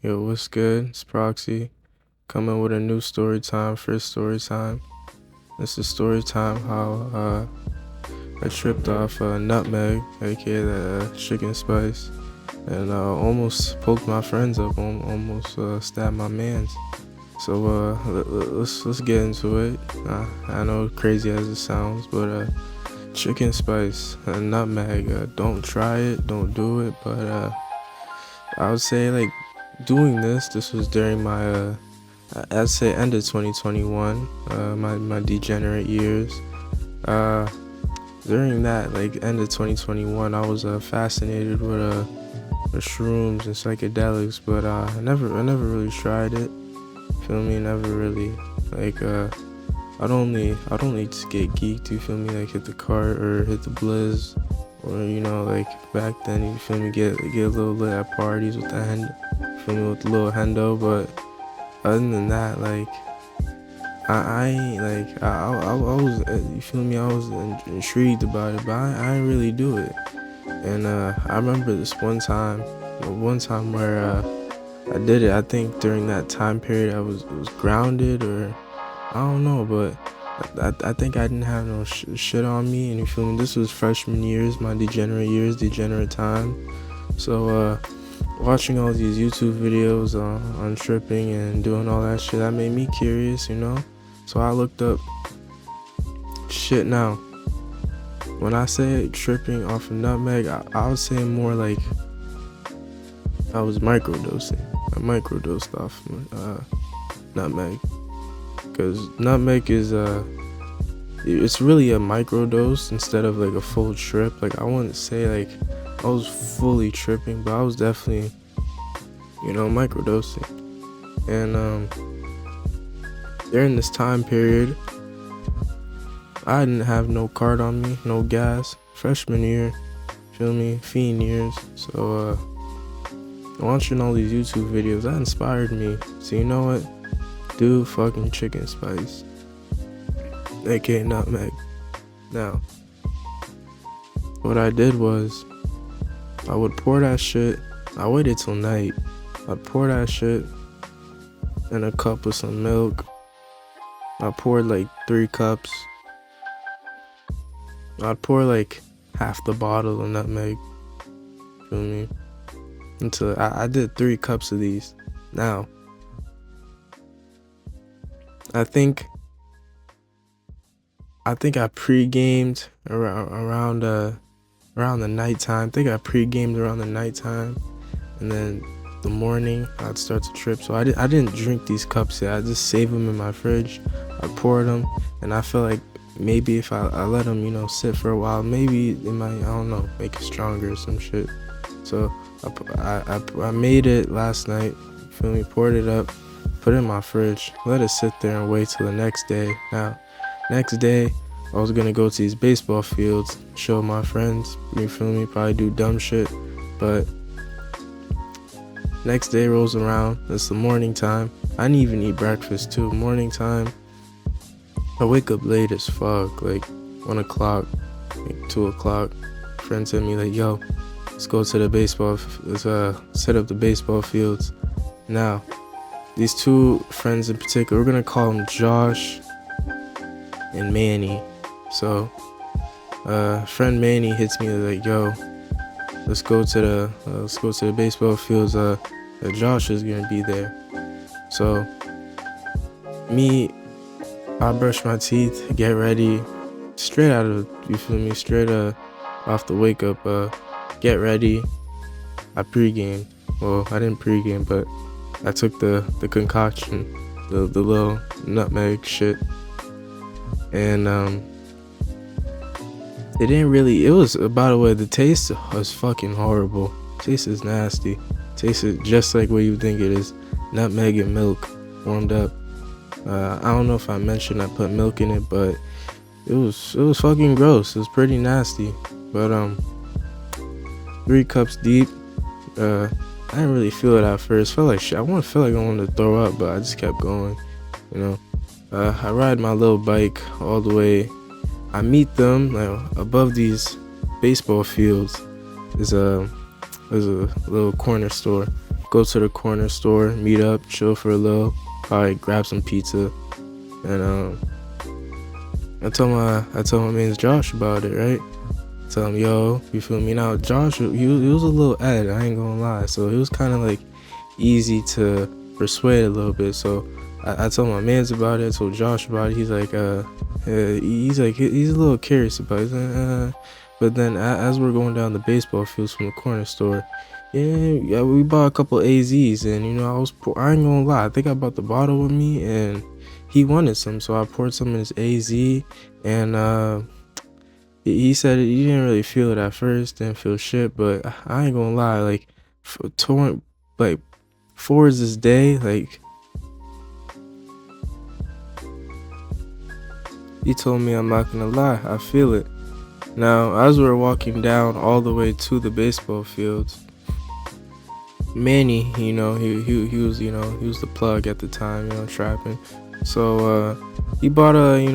Yo, what's good? It's Proxy coming with a new story time. First story time. This is story time how I tripped off nutmeg, aka the chicken spice, and almost poked my friends up. Almost stabbed my mans. So let's get into it. I know crazy as it sounds, but chicken spice and nutmeg. Don't try it. Don't do it. But I would say like doing this. This was during my I'd say end of 2021, my degenerate years. Uh, During that like end of 2021, I was fascinated with shrooms and psychedelics, but I never really tried it. Feel me? Never really like I'd only just get geeked. You feel me? Like hit the cart or hit the blizz, or like back then. You feel me? Get a little lit at parties with the hand. Feel me with the little hendo, but other than that, like I ain't like I was you feel me? I was intrigued about it, but I ain't really do it. And I remember this one time where I did it. I think during that time period I was grounded, or I don't know, but I think I didn't have no shit on me. And you feel me? This was freshman years, my degenerate years, degenerate time. So watching all these YouTube videos on tripping and doing all that shit, that made me curious. So I looked up shit. Now, when I say tripping off of nutmeg, I would say more like I was microdosing. I microdosed off nutmeg, because nutmeg is it's really a microdose instead of like a full trip. Like I wouldn't say like I was fully tripping, but I was definitely microdosing. And during this time period, I didn't have no card on me, no gas. Freshman year, feel me, fiend years. So watching all these YouTube videos, that inspired me. So you know what? Do fucking chicken spice, aka nutmeg. Now, what I did was I would pour that shit. I waited till night. I'd pour that shit in a cup with some milk. I poured like 3 cups. I'd pour like half the bottle of nutmeg. Feel me? Until I did 3 cups of these. Now, I think I pre-gamed around the nighttime. I think I pre-gamed around the nighttime, and then the morning I'd start to trip. So I didn't drink these cups yet. I just saved them in my fridge. I poured them, and I felt like maybe if I let them sit for a while, maybe it might, I don't know, make it stronger or some shit. So I made it last night. Feel me? Poured it up, put it in my fridge, let it sit there and wait till the next day. Now, next day I was gonna go to these baseball fields, show my friends, you feel me, probably do dumb shit. But next day rolls around, it's the morning time. I didn't even eat breakfast too. Morning time, I wake up late as fuck, like 1 o'clock, like 2 o'clock. Friends tell me like, yo, let's go to the baseball, let's set up the baseball fields. Now, these 2 friends in particular, we're gonna call them Josh and Manny. So friend Manny hits me like, yo, let's go to the baseball fields. Josh is gonna be there. So me, I brush my teeth, get ready, straight out of, you feel me, straight off the wake up, get ready. I pre-gamed. Well, I didn't pre-game, but I took the concoction, the little nutmeg shit, and it didn't really, it was, by the way, the taste was fucking horrible. Taste is nasty. Tasted just like what you think it is. Nutmeg and milk warmed up. I don't know if I mentioned I put milk in it, but it was fucking gross. It was pretty nasty. But 3 cups deep. I didn't really feel it at first. Felt like shit. I wanted to throw up, but I just kept going. I ride my little bike all the way. I meet them above these baseball fields. There's a little corner store. go to the corner store, meet up, chill for a little, probably grab some pizza, and I told my man's Josh about it, right? Tell him, yo, you feel me? Now Josh, he was a little Ed, I ain't gonna lie, so he was kind of like easy to persuade a little bit. So I told my man's about it, I told Josh about it. He's like he's a little curious about it. But then as we're going down the baseball fields from the corner store, yeah, we bought a couple AZs, and I ain't gonna lie, I think I bought the bottle with me, and he wanted some, so I poured some in his AZ, and he said he didn't really feel it at first, didn't feel shit, but I ain't gonna lie, like towards this day, like, he told me, I'm not gonna lie, I feel it. Now, as we were walking down all the way to the baseball fields, Manny, he was, he was the plug at the time, trapping. So he bought he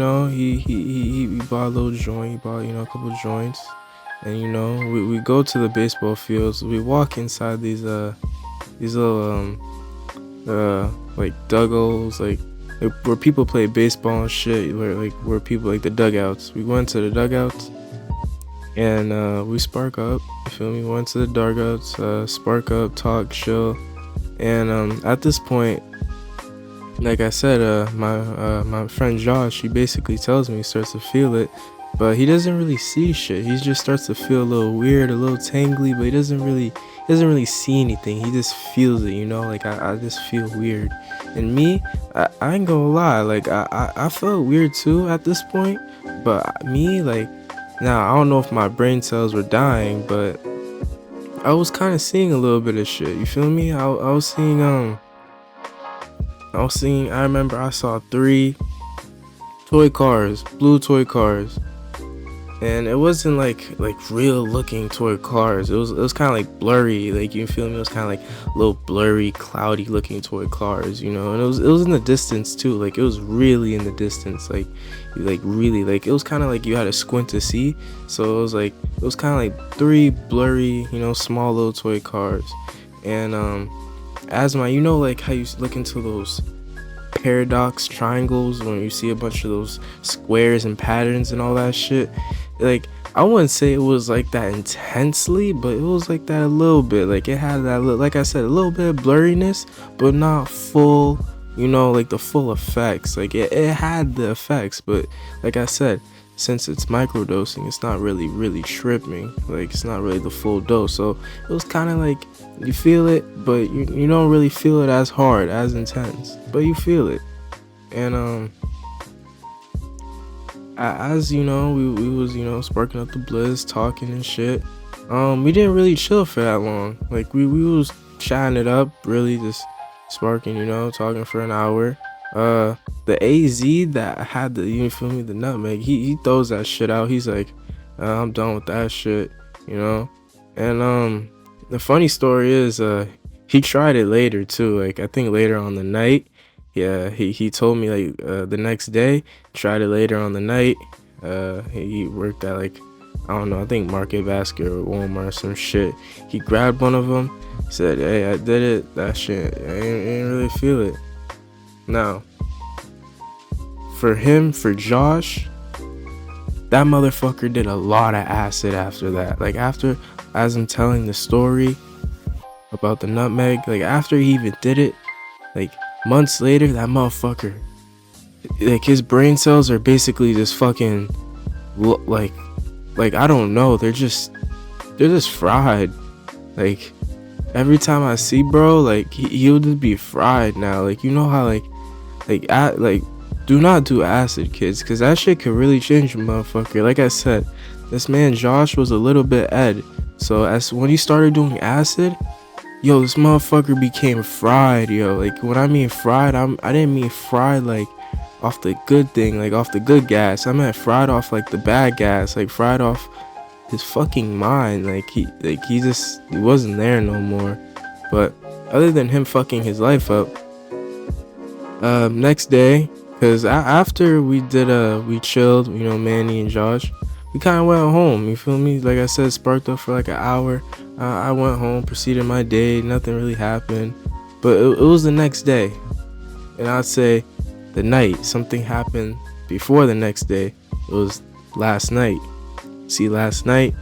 bought a little joint, he bought, a couple of joints, and we go to the baseball fields, we walk inside these little like duggos, like where people play baseball and shit, where people, like, the dugouts. We went to the dugouts, and we spark up, you feel me? Went to the dugouts, spark up, talk, chill, and at this point, like I said, my friend Josh, he basically tells me he starts to feel it, but he doesn't really see shit. He just starts to feel a little weird, a little tangly, but he doesn't really see anything. He just feels it, like I just feel weird. And me, I ain't gonna lie, like I felt weird too at this point, but me, like, now I don't know if my brain cells were dying, but I was kind of seeing a little bit of shit, you feel me? I was seeing I remember I saw 3 toy cars, blue toy cars, and it wasn't like real looking toy cars. It was kind of like blurry, like, you feel me? It was kind of like little blurry, cloudy looking toy cars, and it was in the distance too. Like, it was really in the distance, like really, like, it was kind of like you had to squint to see. So it was kind of like 3 blurry, small little toy cars, and as like how you look into those paradox triangles when you see a bunch of those squares and patterns and all that shit. Like, I wouldn't say it was like that intensely, but it was like that a little bit. Like, it had that, like I said, a little bit of blurriness, but not full, like the full effects. Like, it had the effects, but like I said, since it's microdosing, it's not really tripping. Like, it's not really the full dose. So it was kind of like, you feel it, but you don't really feel it as hard, as intense, but you feel it. And as we was sparking up the bliss, talking and shit. We didn't really chill for that long. Like, we was chatting it up, really just sparking, talking for an hour. The AZ that had the, the nutmeg, he throws that shit out. He's like, I'm done with that shit, And the funny story is, he tried it later too. Like, I think later on the night. Yeah, he told me, like, the next day, tried it later on the night. He worked at, like, I don't know, I think Market Basket or Walmart or some shit. He grabbed one of them, said, hey, I did it, that shit, I didn't really feel it. Now, for Josh, that motherfucker did a lot of acid after that. Like, as I'm telling the story about the nutmeg, like, after he even did it, like, months later, that motherfucker, like, his brain cells are basically just fucking, like I don't know, they're just fried. Like, every time I see bro, like, he'll just be fried now. Like, how like do not do acid, kids, because that shit could really change a motherfucker. Like I said, this man Josh was a little bit Ed, so when he started doing acid, yo, this motherfucker became fried, yo. Like, when I mean fried, I didn't mean fried like off the good thing, like off the good gas. I meant fried off like the bad gas, like fried off his fucking mind. Like, he wasn't there no more. But other than him fucking his life up, next day, because after we chilled, Manny and Josh, we kind of went home, you feel me? Like I said, sparked up for like an hour. I went home, proceeded my day, nothing really happened. But it was the next day. And I'd say the night, something happened before the next day. It was last night. See, last night,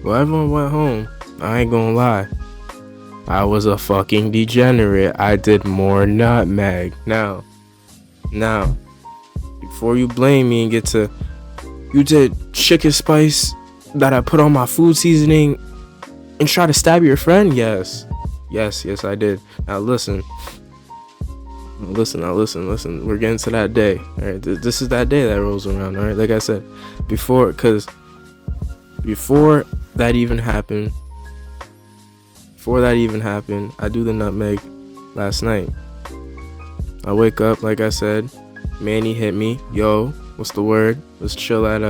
well, everyone went home. I ain't gonna lie. I was a fucking degenerate. I did more nutmeg. Now, before you blame me and get to, you did chicken spice that I put on my food seasoning and try to stab your friend? Yes, I did. Now listen. We're getting to that day. All right, this is that day that rolls around. All right, like I said before, before that even happened, I do the nutmeg last night. I wake up, like I said, Manny hit me. Yo, what's the word? Let's chill at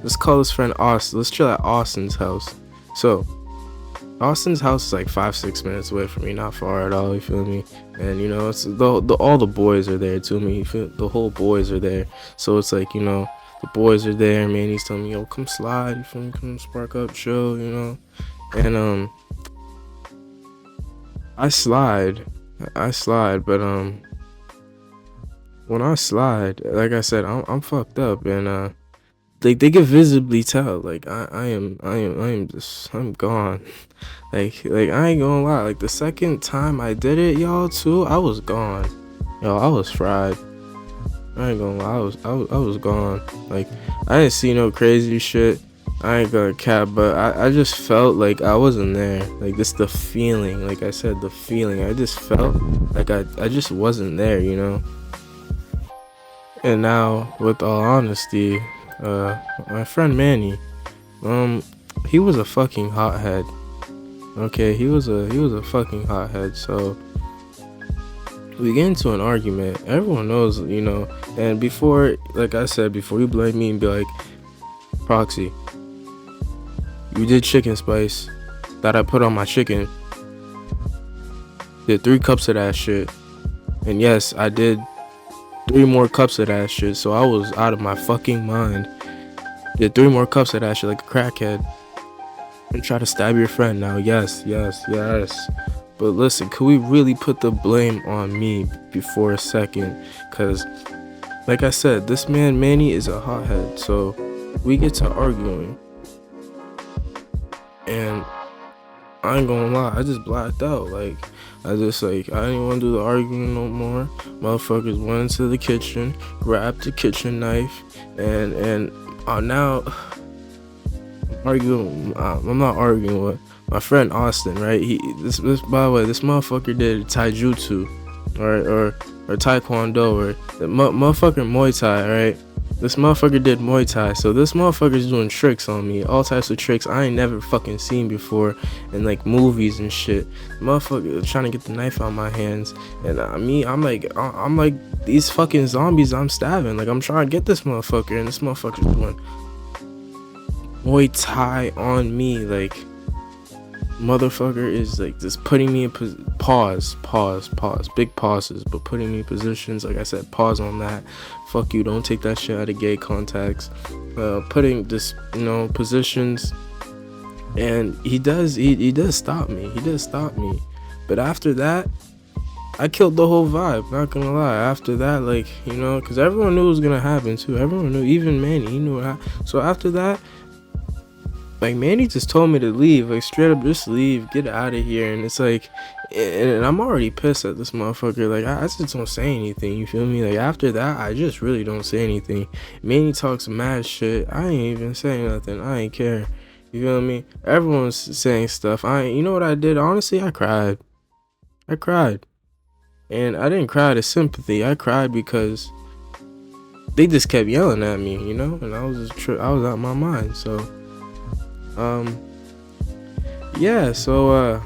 let's call this friend Austin. Let's chill at Austin's house. So Austin's house is like 5-6 minutes away from me, not far at all. You feel me? And you know, it's all the boys are there too. Me, you feel, the whole boys are there. So it's like, you know, the boys are there. Manny's telling me, yo, come slide. You feel me? Come spark up, chill. You know, and I slide, but when I slide, like I said, I'm fucked up, and they can visibly tell, like I'm gone. like I ain't gonna lie, like the second time I did it, y'all, too, I was gone. Yo, I was fried. I ain't gonna lie, I was gone. Like, I didn't see no crazy shit. I ain't gonna cap, but I just felt like I wasn't there. Like, this the feeling, like I said, the feeling. I just felt like I just wasn't there, you know? And now, with all honesty, my friend Manny, he was a fucking hothead. Okay, he was a fucking hothead. So we get into an argument. Everyone knows, you know. And before, like I said, before you blame me and be like, Proxy, you did chicken spice that I put on my chicken. Did 3 cups of that shit. And yes, I did 3 more cups of that shit. So I was out of my fucking mind. Did 3 more cups of that shit like a crackhead. And try to stab your friend now. Yes. But listen, could we really put the blame on me before a second? Because, like I said, this man Manny is a hothead. So we get to arguing. And I ain't gonna lie, I just blacked out. Like, I didn't want to do the arguing no more. Motherfuckers went into the kitchen, grabbed the kitchen knife, and now I'm arguing. I'm not arguing with my friend Austin, right? This by the way, this motherfucker did taijutsu, or taekwondo, or the motherfucker Muay Thai, right? This motherfucker did Muay Thai, so this motherfucker's doing tricks on me, all types of tricks I ain't never fucking seen before in like movies and shit. Motherfucker trying to get the knife out of my hands, and I'm like these fucking zombies I'm stabbing. Like, I'm trying to get this motherfucker, and this motherfucker's doing Muay Thai on me. Like, motherfucker is like just putting me in pause, big pauses, but putting me in positions. Like I said, pause on that. Fuck you, don't take that shit out of gay context. Putting this, you know, positions, and he does stop me. But after that, I killed the whole vibe, not gonna lie. After that, like, you know, because everyone knew it was gonna happen too. Everyone knew, even Manny, he knew it. So after that, like, Manny just told me to leave, like, straight up, just leave, get out of here. And it's like, and I'm already pissed at this motherfucker. Like, I just don't say anything, you feel me? Like, after that, I just really don't say anything. Manny talks mad shit, I ain't even saying nothing, I ain't care, you feel me? Everyone's saying stuff, you know what I did? Honestly, I cried. And I didn't cry out of sympathy, I cried because they just kept yelling at me, you know? And I was out of my mind. So yeah, so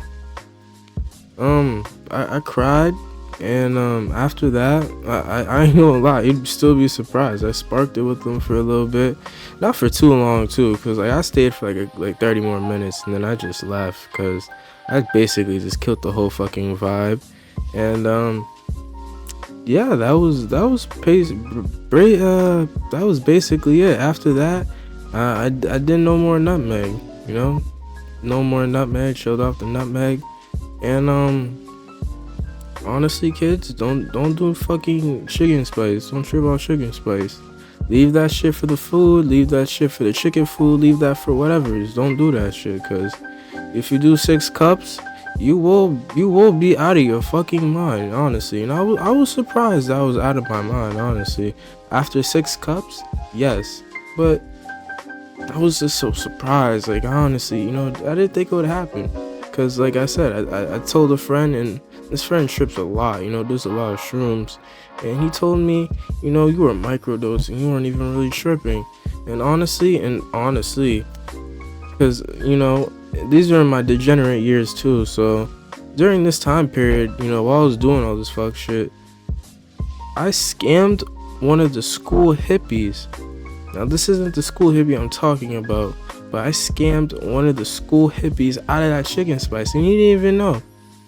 I cried, and after that, I ain't gonna lie, you'd still be surprised, I sparked it with them for a little bit, not for too long too, because like I stayed for like 30 more minutes, and then I just left because I basically just killed the whole fucking vibe. And yeah, that was basically it. After that, I didn't know more nutmeg, you know. no more nutmeg, chilled off the nutmeg. And honestly, kids, don't do fucking chicken spice. Don't trip about chicken spice. Leave that shit for the food. Leave that shit for the chicken food. Leave that for whatever. Just don't do that shit. Cause if you do 6 cups, you will be out of your fucking mind. Honestly, and I was surprised I was out of my mind. Honestly, after 6 cups, yes, but I was just so surprised. Like honestly, I didn't think it would happen. Cause like I said, I told a friend, and this friend trips a lot. Does a lot of shrooms, and he told me, you were microdosing. You weren't even really tripping. And honestly, cause these are my degenerate years too. So during this time period, while I was doing all this fuck shit, I scammed one of the school hippies. Now this isn't the school hippie I'm talking about, but I scammed one of the school hippies out of that chicken spice, and he didn't even know,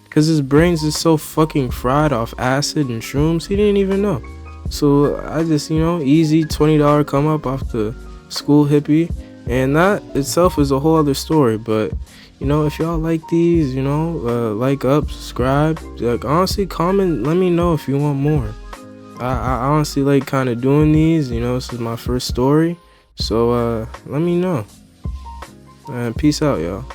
cause his brains is so fucking fried off acid and shrooms. He didn't even know. So I just, easy $20 come up off the school hippie, and that itself is a whole other story. But if y'all like these, like, up, subscribe, like, honestly, comment, let me know if you want more. I honestly like kind of doing these. This is my first story, so let me know. And peace out, y'all.